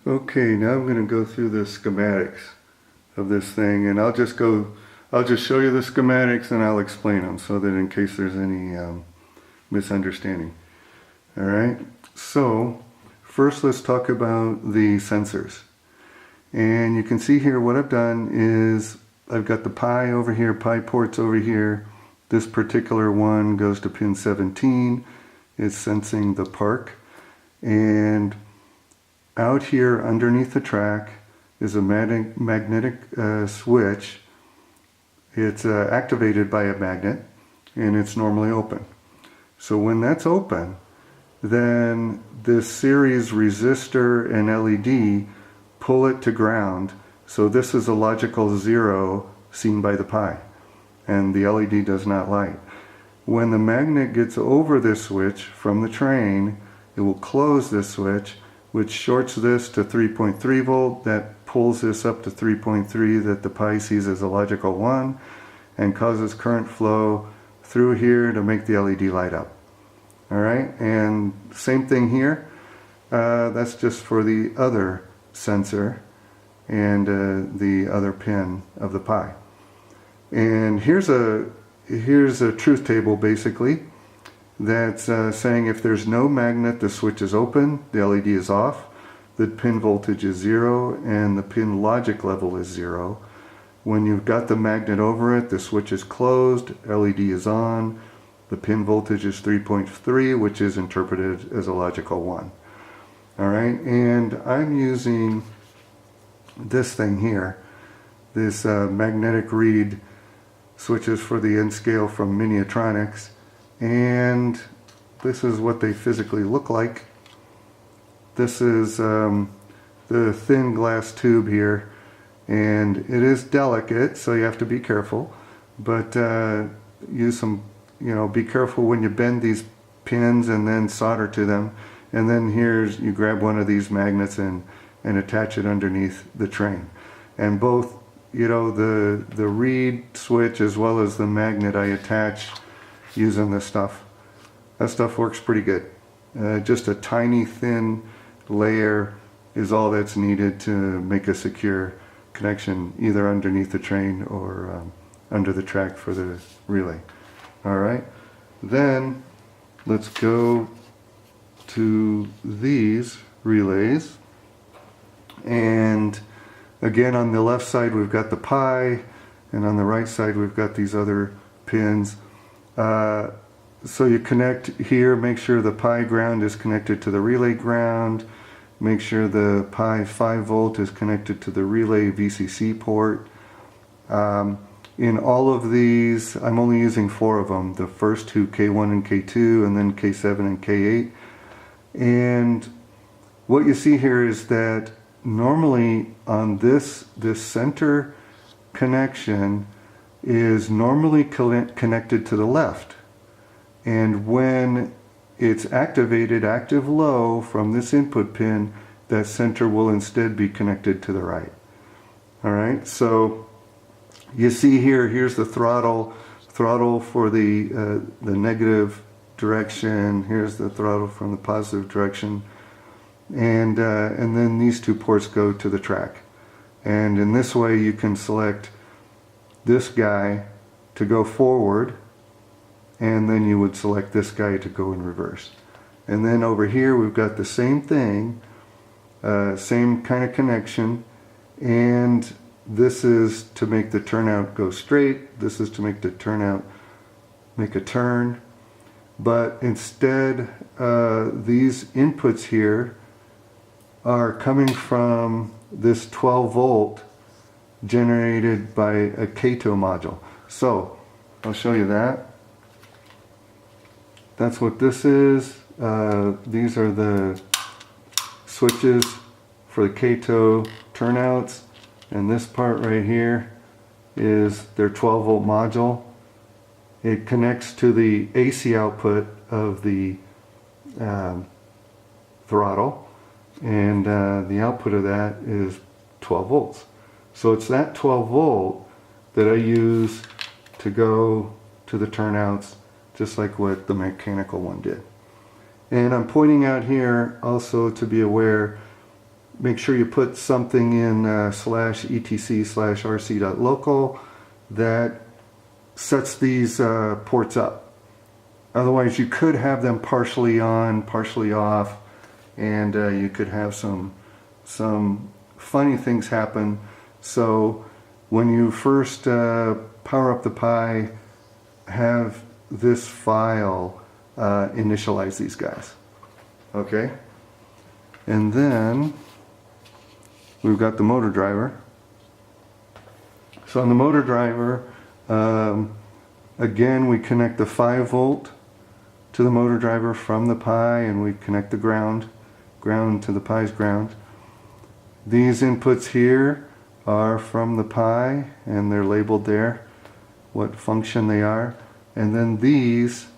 Okay, now I'm going to go through the schematics of this thing, and I'll just show you the schematics and I'll explain them so that in case there's any misunderstanding. Alright, so first let's talk about the sensors. And you can see here what I've done is I've got the pi over here, pi ports over here. This particular one goes to pin 17. It's sensing the park. And out here underneath the track is a magnetic switch. It's activated by a magnet and it's normally open. So when that's open, then this series resistor and LED pull it to ground. So this is a logical 0 seen by the pi, and the LED does not light. When the magnet gets over this switch from the train, it will close this switch, which shorts this to 3.3 volt. That pulls this up to 3.3 that the pi sees as a logical 1 and causes current flow through here to make the LED light up. Alright, and same thing here. That's just for the other sensor and the other pin of the pi. And here's a truth table basically that's saying if there's no magnet, the switch is open, the LED is off, the pin voltage is 0, and the pin logic level is 0. When you've got the magnet over it, the switch is closed, LED is on, the pin voltage is 3.3, which is interpreted as a logical 1. Alright, and I'm using this thing here, this magnetic reed switches for the N scale from Miniatronics, and this is what they physically look like. This is the thin glass tube here, and it is delicate, so you have to be careful, but use some, be careful when you bend these pins and then solder to them. And then here's, you grab one of these magnets and attach it underneath the train. And both, the reed switch as well as the magnet I attach using this stuff. That stuff works pretty good. Just a tiny thin layer is all that's needed to make a secure connection either underneath the train or under the track for the relay. Alright, then let's go to these relays, and again on the left side we've got the pi, and on the right side we've got these other pins. So you connect here, make sure the pi ground is connected to the relay ground, make sure the pi 5 volt is connected to the relay VCC port. In all of these, I'm only using 4 of them, the first two K1 and K2, and then K7 and K8. And what you see here is that normally on this center connection is normally connected to the left. And when it's activated active low from this input pin, that center will instead be connected to the right. Alright, so you see here's the throttle for the negative direction, here's the throttle from the positive direction, and then these two ports go to the track. And in this way you can select this guy to go forward, and then you would select this guy to go in reverse. And then over here we've got the same thing, same kind of connection, and this is to make the turnout go straight, this is to make the turnout make a turn. But instead these inputs here are coming from this 12 volt generated by a Kato module. So I'll show you that. That's what this is. These are the switches for the Kato turnouts, and this part right here is their 12 volt module. It connects to the AC output of the throttle, and the output of that is 12 volts. So it's that 12 volt that I use to go to the turnouts, just like what the mechanical one did. And I'm pointing out here also to be aware make sure you put something in /etc/rc.local that sets these ports up. Otherwise you could have them partially on, partially off, and you could have some funny things happen. So when you first power up the Pi, have this file initialize these guys. Okay? And then we've got the motor driver. So on the motor driver, again, we connect the 5 volt to the motor driver from the Pi, and we connect the ground to the Pi's ground. These inputs here are from the Pi, and they're labeled there, what function they are. And then these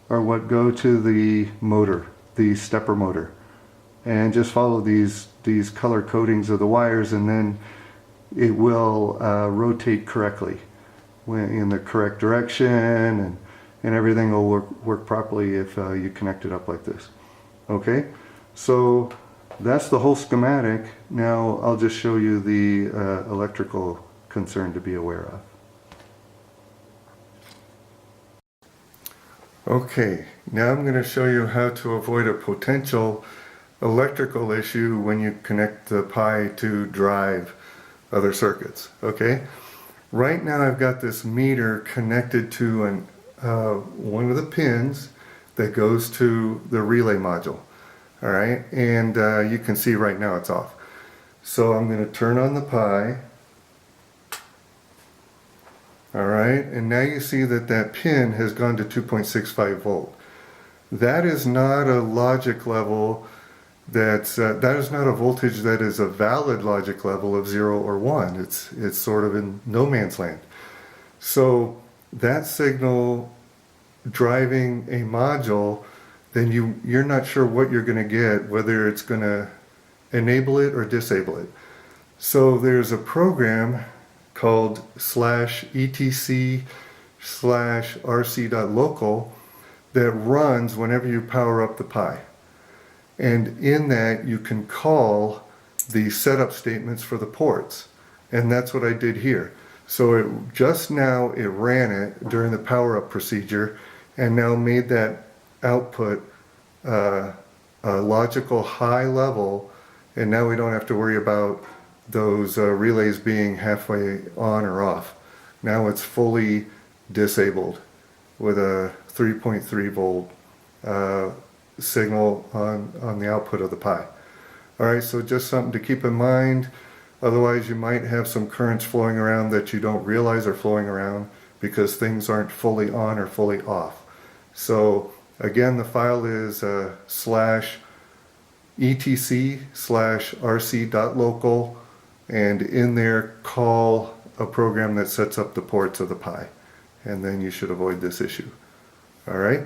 are what go to the motor, the stepper motor. And just follow these color codings of the wires, and then it will rotate correctly in the correct direction, and everything will work properly if you connect it up like this. Okay, so that's the whole schematic. Now I'll just show you the electrical concern to be aware of. Okay, now I'm going to show you how to avoid a potential electrical issue when you connect the Pi to drive other circuits. Okay, right now I've got this meter connected to one of the pins that goes to the relay module. All right, and you can see right now it's off. So I'm going to turn on the Pi. All right, and now you see that pin has gone to 2.65 volt. That is not a logic level that is not a voltage that is a valid logic level of 0 or 1. It's sort of in no man's land. So that signal driving a module, then you're not sure what you're going to get, whether it's going to enable it or disable it. So there's a program called /etc/rc.local that runs whenever you power up the Pi. And in that you can call the setup statements for the ports. And that's what I did here. So just now it ran it during the power up procedure, and now made that output a logical high level, and now we don't have to worry about those relays being halfway on or off. Now it's fully disabled with a 3.3 volt signal on the output of the Pi. Alright, so just something to keep in mind. Otherwise you might have some currents flowing around that you don't realize are flowing around because things aren't fully on or fully off. So again, the file is /etc/rc.local, and in there call a program that sets up the ports of the Pi, and then you should avoid this issue. Alright?